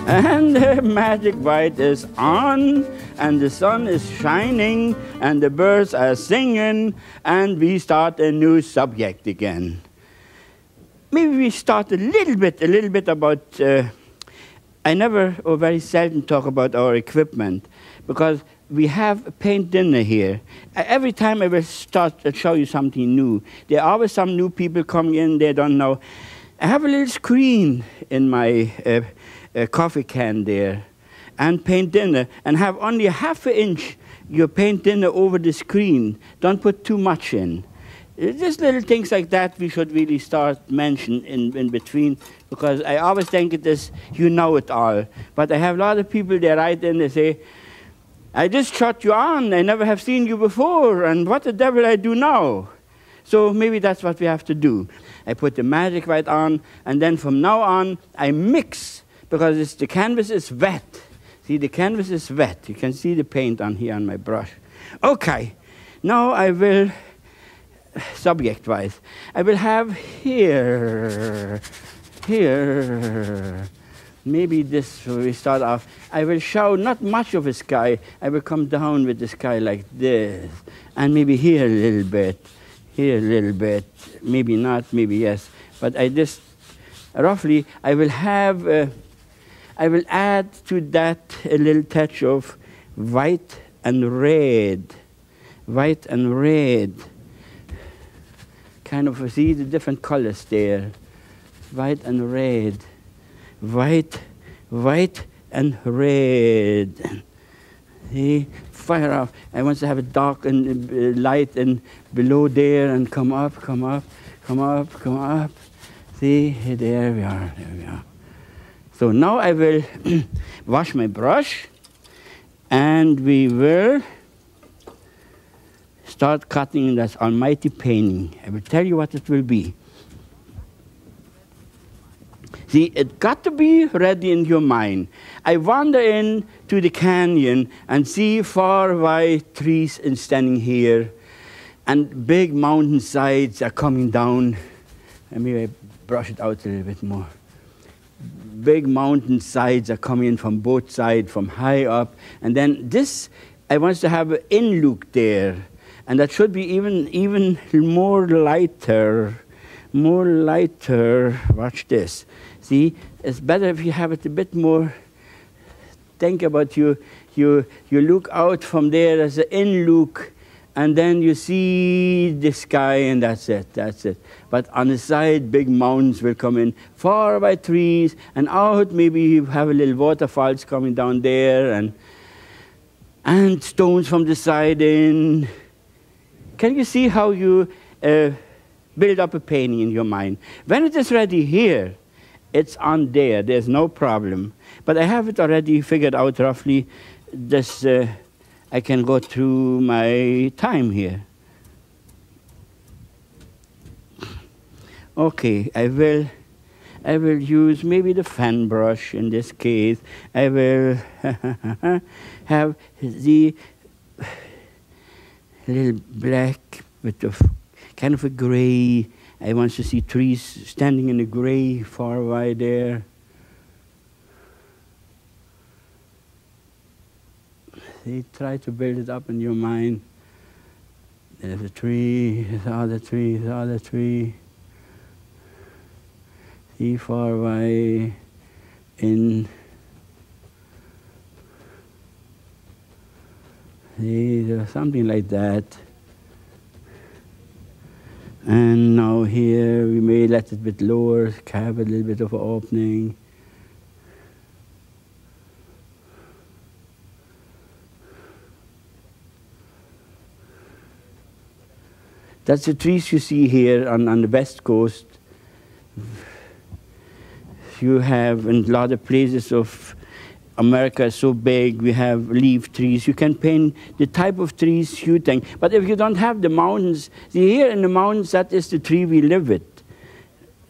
And the magic white is on, and the sun is shining, and the birds are singing, and we start a new subject again. Maybe we start a little bit about, I never or very seldom talk about our equipment, because we have a paint dinner here. Every time I will start to show you something new, there are always some new people coming in, they don't know. I have a little screen in my coffee can there, and paint dinner, and have only a ½ inch your paint dinner over the screen. Don't put too much in. Just little things like that we should really start mention in between, because I always think it is, you know it all. But I have a lot of people, they write in, they say, I just shot you on, I never have seen you before, and what the devil I do now? So maybe that's what we have to do. I put the magic white on, and then from now on, I mix, because the canvas is wet. See, the canvas is wet. You can see the paint on here on my brush. Okay, now I will, subject-wise, I will have here, maybe this, we start off, I will show not much of a sky. I will come down with the sky like this, and maybe here a little bit, here a little bit, maybe not, maybe yes. But I just, roughly, I will have, I will add to that a little touch of white and red. White and red. Kind of see the different colors there. White and red. White and red. See, fire off. I want to have it dark and light and below there and come up. See, there we are. So now I will wash my brush, and we will start cutting this almighty painting. I will tell you what it will be. See, it got to be ready in your mind. I wander into the canyon and see far white trees and standing here, and big mountain sides are coming down. Let me brush it out a little bit more. Big mountain sides are coming in from both sides, from high up. And then this, I want to have an in-look there. And that should be even more lighter. Watch this. See, it's better if you have it a bit more. Think about you look out from there as an in-look, and then you see the sky, and that's it. But on the side, big mountains will come in, far by trees, and out maybe you have a little waterfalls coming down there, and stones from the side in. Can you see how you build up a painting in your mind? When it is ready here, it's on there. There's no problem. But I have it already figured out roughly. This, I can go through my time here. Okay, I will use maybe the fan brush in this case. I will have the little black with the kind of a gray. I want to see trees standing in the gray far away there. See, try to build it up in your mind. There's a tree, there's other tree. See, far away in. See, there's something like that. And now here we may let it a bit lower, have a little bit of an opening. That's the trees you see here on the west coast. You have in a lot of places of America is so big, we have leaf trees. You can paint the type of trees you think. But if you don't have the mountains, see here in the mountains, that is the tree we live with.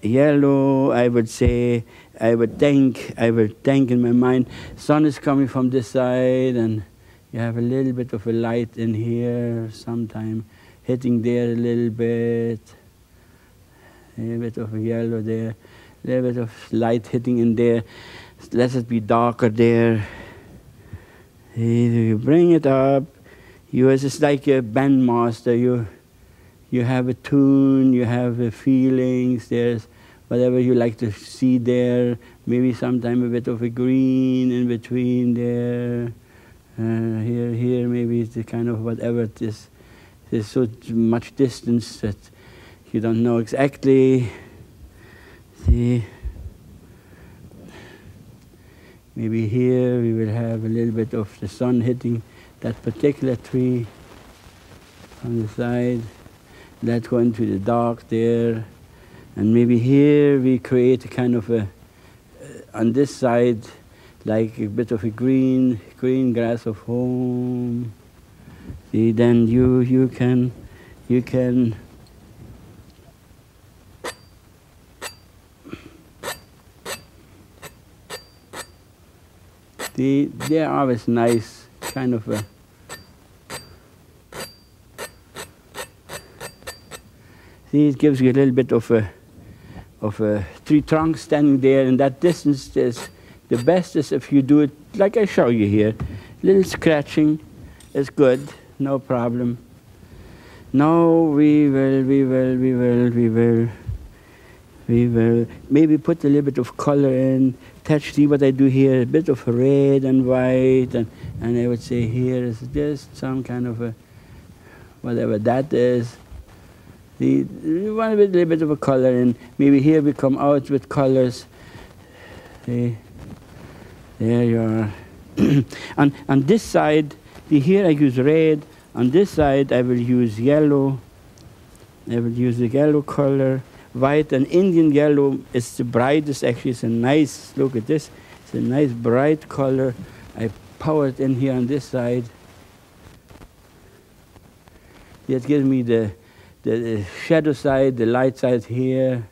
Yellow, I would say, I would think in my mind, sun is coming from this side, and you have a little bit of a light in here, sometime hitting there a little bit of a yellow there. A little bit of light hitting in there. Let it be darker there. You bring it up. It's just like a bandmaster. You have a tune, you have feelings, there's whatever you like to see there, maybe sometime a bit of a green in between there, here maybe it's the kind of whatever it is. There's so much distance that you don't know exactly. See, maybe here we will have a little bit of the sun hitting that particular tree on the side. Let's go into the dark there. And maybe here we create a kind of a, on this side, like a bit of a green grass of home. See, then you can, see, they're always nice, kind of a, see, it gives you a little bit of a tree trunk standing there, and that distance is the best is if you do it like I show you here. Little scratching is good, no problem. Now we will maybe put a little bit of color in. See what I do here, a bit of red and white, and I would say here is just some kind of a, whatever that is. You want a little bit of a color, and maybe here we come out with colors. See, there you are. On this side, here I use red. On this side, I will use yellow. I will use the yellow color. White and Indian yellow is the brightest. Actually, it's a nice, look at this. It's a nice bright color. I pour it in here on this side. That gives me the shadow side, the light side here.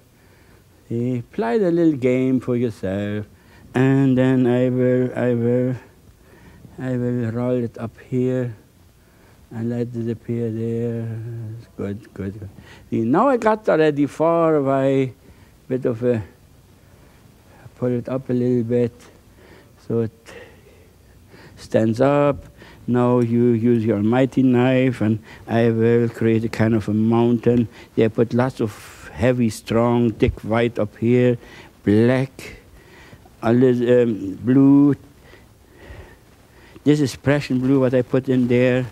See, play the little game for yourself, and then I will roll it up here and let it appear there. It's good. See, now I got already far away, bit of a, pull it up a little bit so it stands up. Now you use your mighty knife, and I will create a kind of a mountain. They put lots of heavy, strong, thick white up here, black, a little blue. This is Prussian blue, what I put in there.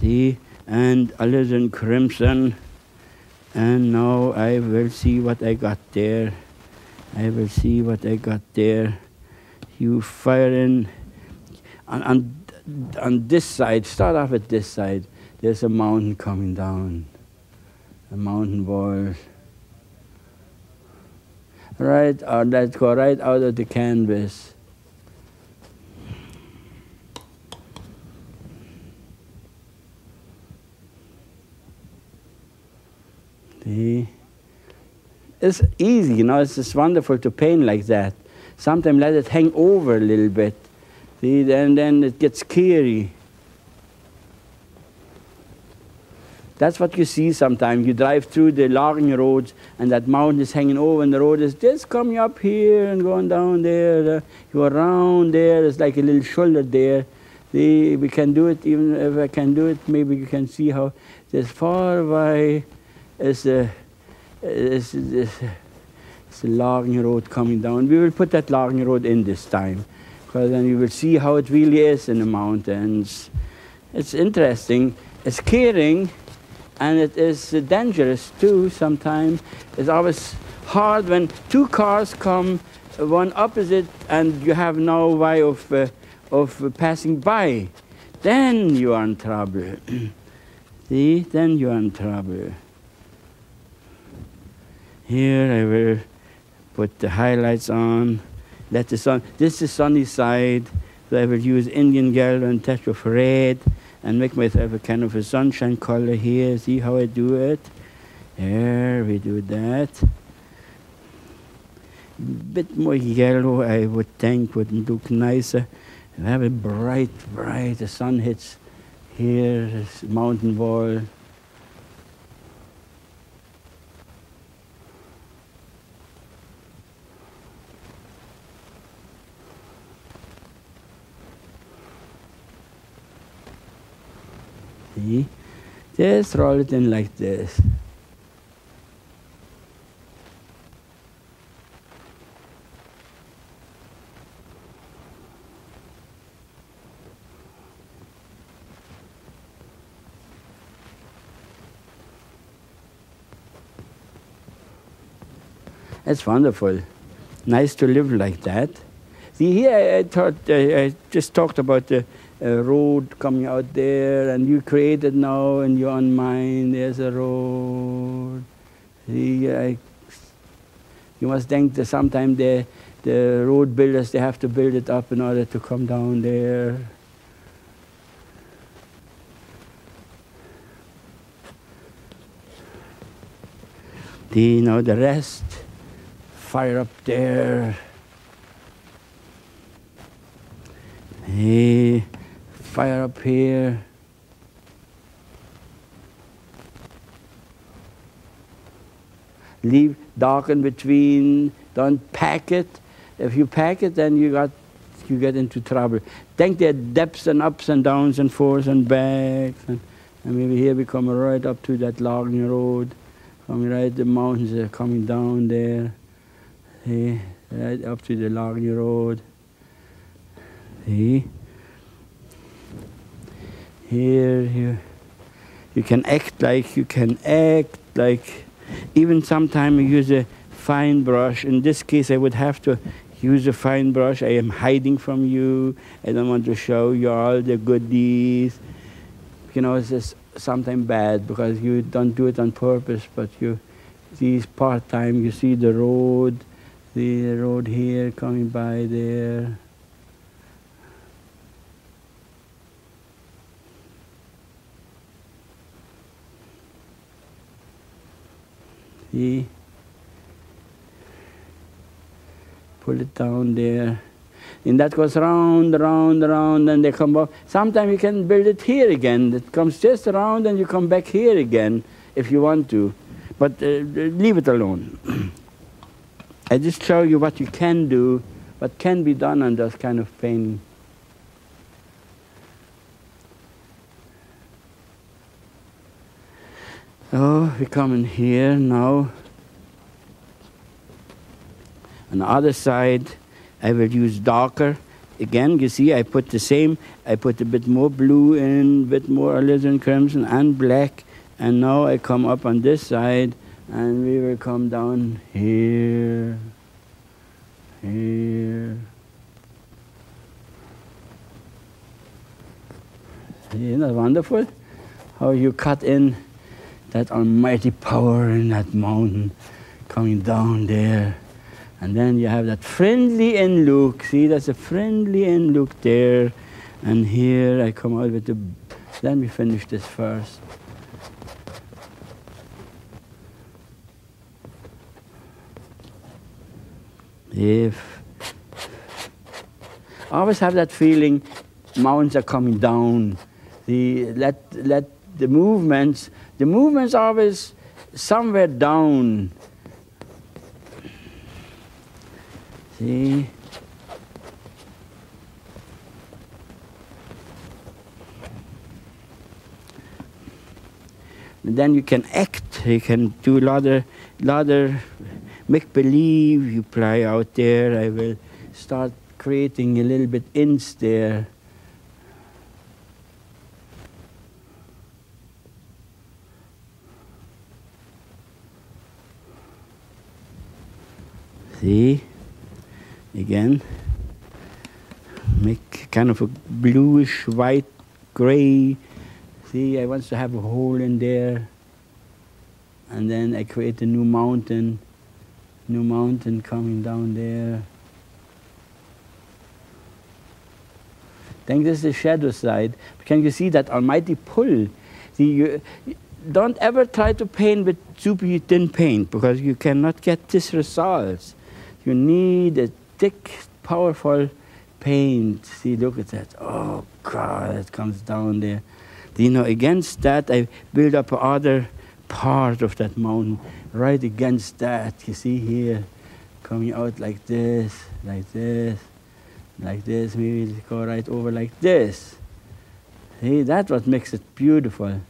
See, and a little crimson. And now I will see what I got there. You fire in on this side, start off at this side, there's a mountain coming down, a mountain wall. Right, or let's go right out of the canvas. See? It's easy, you know, it's just wonderful to paint like that. Sometimes let it hang over a little bit. See, then it gets scary. That's what you see sometimes. You drive through the logging roads, and that mountain is hanging over, and the road is just coming up here and going down there. You go around there, it's like a little shoulder there. See, we can do it, even if I can do it, maybe you can see how this far away is the logging road coming down. We will put that logging road in this time, because then you will see how it really is in the mountains. It's interesting, it's scaring, and it is dangerous too sometimes. It's always hard when two cars come, one opposite, and you have no way of passing by. Then you are in trouble. See, then you are in trouble. Here I will put the highlights on. Let the sun, this is the sunny side, so I will use Indian yellow and touch of red and make myself a kind of a sunshine color here. See how I do it? There, we do that. Bit more yellow, I would think, would look nicer. And have it bright, the sun hits here, this mountain wall. See? Just roll it in like this. It's wonderful. Nice to live like that. See, here I thought, I just talked about the road coming out there, and you created now in your own mind, there's a road. See, you must think that sometime the road builders, they have to build it up in order to come down there. The rest, fire up there. Hey, fire up here. Leave dark in between. Don't pack it. If you pack it, then you get into trouble. Think there are depths and ups and downs and forths and backs, and maybe here we come right up to that logging road. Coming right, the mountains are coming down there. See, right up to the logging road. See? Here, you can act like, even sometimes you use a fine brush. In this case, I would have to use a fine brush. I am hiding from you. I don't want to show you all the goodies. You know, it's just sometimes bad because you don't do it on purpose, but you see part-time, you see the road here coming by there. See? Pull it down there. And that goes round, round, round, and they come back. Sometimes you can build it here again. It comes just around and you come back here again if you want to. But leave it alone. I just show you what you can do, what can be done on this kind of painting. Oh, we come in here now. On the other side, I will use darker. Again, you see, I put the same. I put a bit more blue in, a bit more alizarin crimson and black. And now I come up on this side, and we will come down here, here. Isn't that wonderful? How you cut in that almighty power in that mountain coming down there. And then you have that friendly end look. See, that's a friendly end look there. And here I come out with the... Let me finish this first. Always have that feeling mountains are coming down. Let the movements always somewhere down. See? And then you can act, you can do a lot of make-believe you play out there. I will start creating a little bit ins there. See? Again, make kind of a bluish, white, gray. See, I want to have a hole in there. And then I create a new mountain coming down there. Then this is the shadow side. Can you see that almighty pull? See, you don't ever try to paint with super thin paint because you cannot get this results. You need a thick, powerful paint. See, look at that. Oh, God, it comes down there. You know, against that, I build up another part of that mountain, right against that. You see here, coming out like this, like this, like this. Maybe go right over like this. See, that's what makes it beautiful.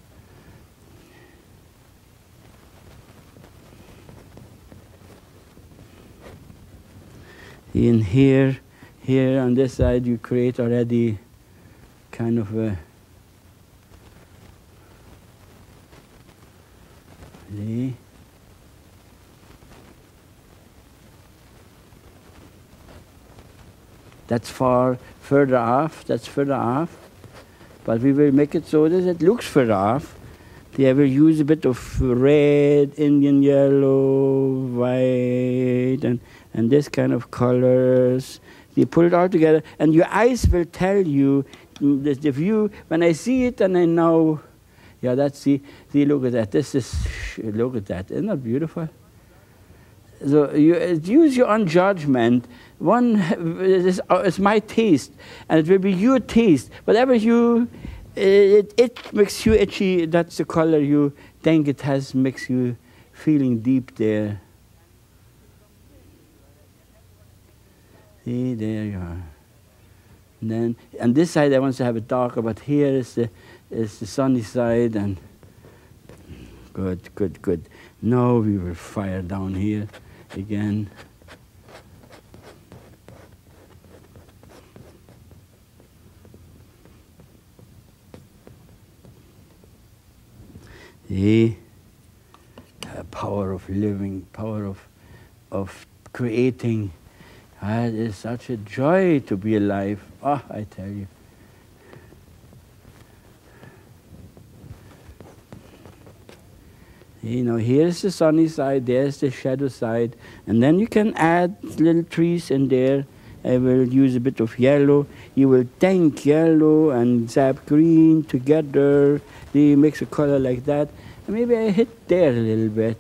In here on this side, you create already kind of a, see? That's further off, but we will make it so that it looks further off. I will use a bit of red, Indian yellow, white, and this kind of colors. You put it all together, and your eyes will tell you the view. When I see it, and I know, yeah, that's, see, look at that. Look at that. Isn't that beautiful? So you use your own judgment. It's my taste, and it will be your taste. Whatever it makes you itchy, that's the color you think it has, makes you feeling deep there. See, there you are. And then, on this side I want to have it darker, but here is the sunny side, and good. Now we will fire down here again. The power of living, power of creating. It is such a joy to be alive. Ah, I tell you. You know, here's the sunny side, there's the shadow side, and then you can add little trees in there. I will use a bit of yellow. You will tank yellow and sap green together. They mix a color like that. And maybe I hit there a little bit,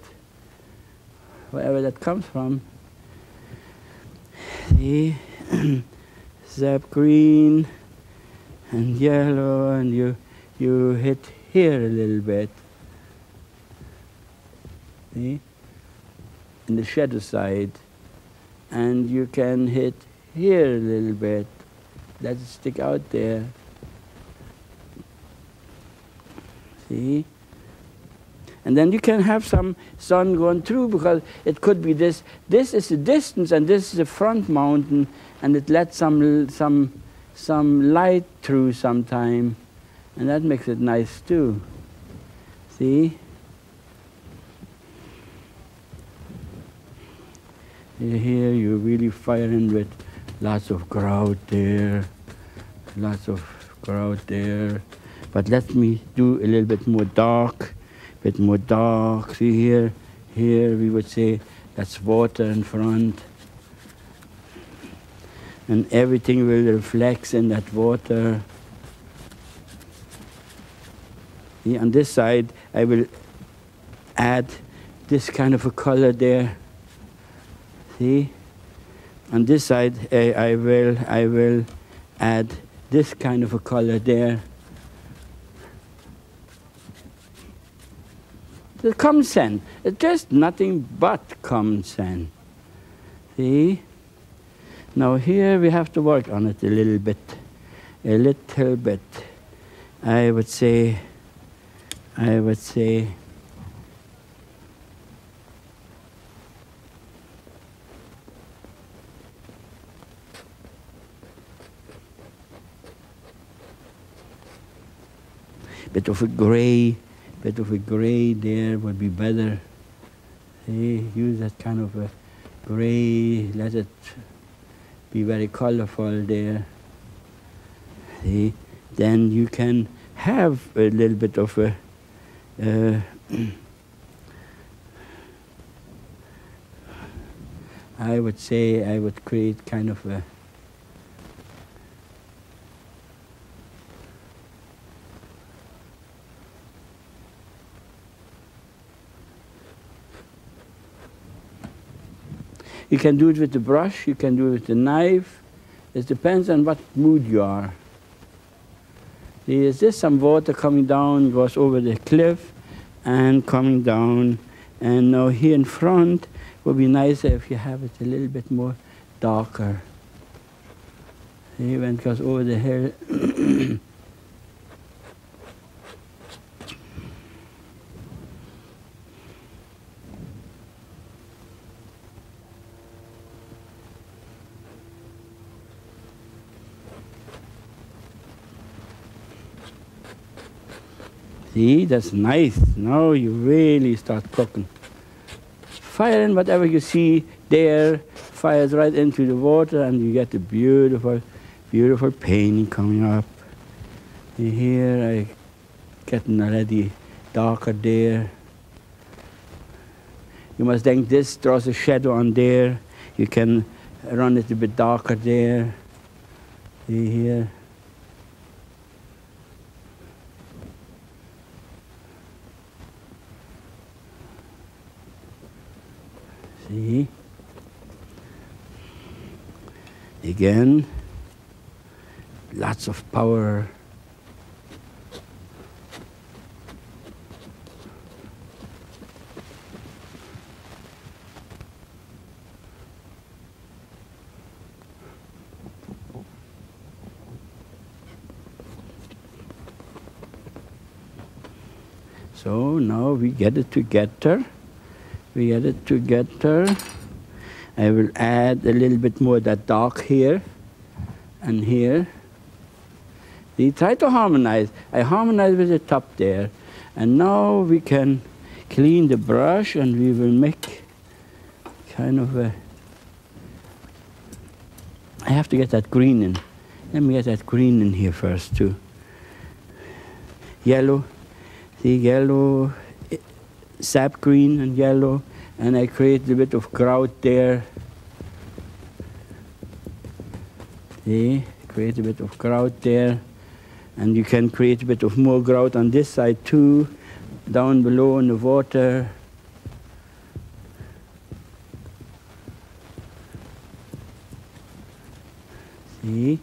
wherever that comes from. See, sap green and yellow, and you hit here a little bit. See, in the shadow side, and you can hit here a little bit. Let's stick out there. See? And then you can have some sun going through, because it could be this. This is the distance, and this is the front mountain, and it lets some light through sometime, and that makes it nice too. See? Here you really fire in with lots of grout there, But let me do a little bit more dark, See here we would say that's water in front. And everything will reflect in that water. See, on this side, I will add this kind of a color there. See? On this side, I will add this kind of a color there. The common sense. It's just nothing but common sense. See? Now here we have to work on it a little bit. I would say bit of a gray there would be better. See, use that kind of a gray, let it be very colorful there. See, then you can have a little bit of a I would say I would create kind of a You can do it with the brush, you can do it with the knife. It depends on what mood you are. Is this some water coming down, goes over the cliff and coming down. And now here in front would be nicer if you have it a little bit more darker. See, when it goes over the hill. See, that's nice. Now you really start cooking. Fire in whatever you see there, fires right into the water, and you get a beautiful, beautiful painting coming up. Here I getting already darker there. You must think this draws a shadow on there. You can run it a bit darker there. See here. See? Again, lots of power. So now we get it together. We get it together. I will add a little bit more of that dark here and here. We try to harmonize. I harmonize with the top there. And now we can clean the brush and we will make kind of a... I have to get that green in. Let me get that green in here first too. Yellow. See, yellow, sap green and yellow. And I create a bit of grout there. See, create a bit of grout there. And you can create a bit of more grout on this side too, down below in the water. See,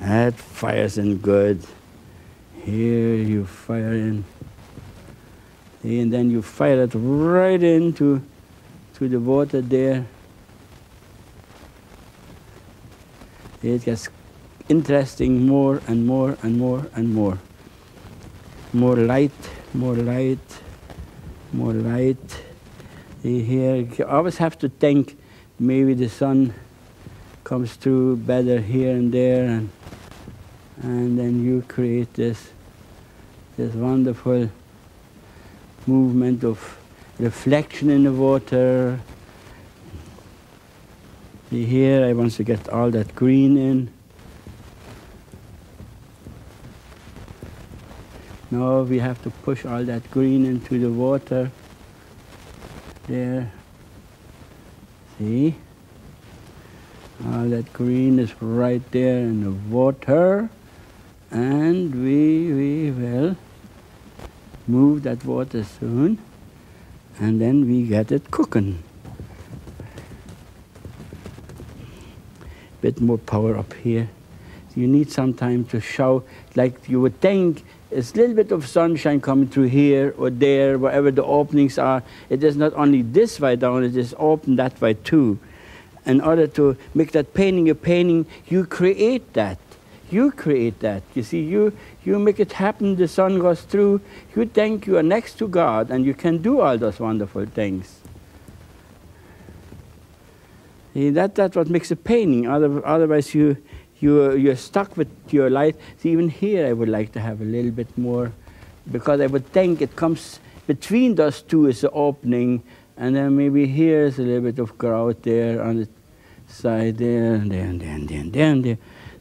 that fires in good. Here you fire in. See, and then you fire it right into the water there. See, it gets interesting more and more and more and more. More light, more light, more light. See here, you always have to think maybe the sun comes through better here and there, and then you create this wonderful movement of reflection in the water. See here, I want to get all that green in. Now we have to push all that green into the water. There. See? All that green is right there in the water. And we will move that water soon. And then we get it cooking. Bit more power up here. You need some time to show, like you would think, it's a little bit of sunshine coming through here or there, wherever the openings are. It is not only this way down, it is open that way too. In order to make that painting a painting, you create that. You create that. You see, you make it happen, the sun goes through, you think you are next to God and you can do all those wonderful things. See, that's what makes a painting. Otherwise you're stuck with your light. See, even here I would like to have a little bit more, because I would think it comes between those two is the opening, and then maybe here's a little bit of grout there on the side there, and there.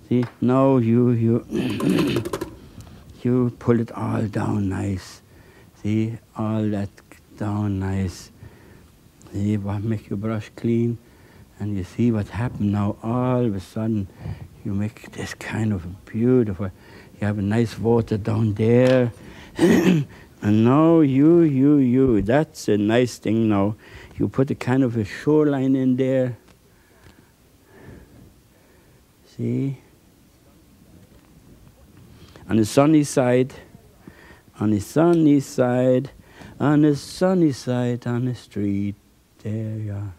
See, now you you pull it all down nice. See, all that down nice. See, make your brush clean, and you see what happened now. All of a sudden, you make this kind of beautiful. You have a nice water down there, and now that's a nice thing now. You put a kind of a shoreline in there. See? On the sunny side, on the sunny side, on the sunny side, on the street, there you are.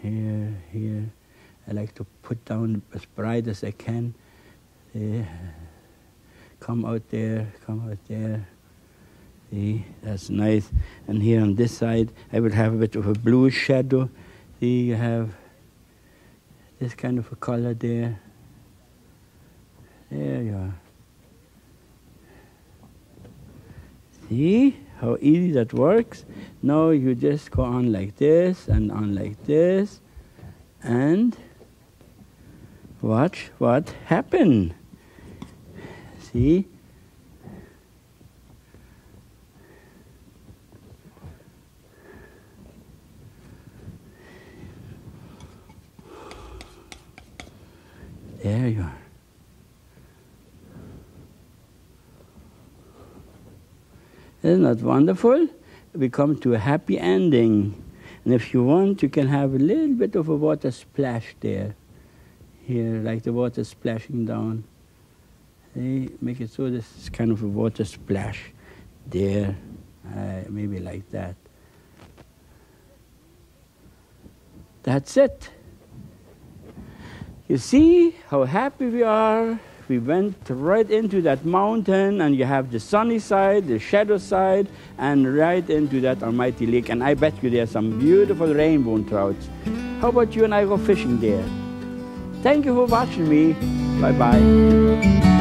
Here. I like to put down as bright as I can. Come out there. See, that's nice. And here on this side, I will have a bit of a bluish shadow. See, you have this kind of a color there. There you are. See how easy that works? Now you just go on like this and on like this, and watch what happened. See? There you are. Isn't that wonderful? We come to a happy ending. And if you want, you can have a little bit of a water splash there. Here, like the water splashing down. See? Make it so this is kind of a water splash there. Maybe like that. That's it. You see how happy we are? We went right into that mountain, and you have the sunny side, the shadow side, and right into that almighty lake. And I bet you there's some beautiful rainbow trouts. How about you and I go fishing there? Thank you for watching me. Bye-bye.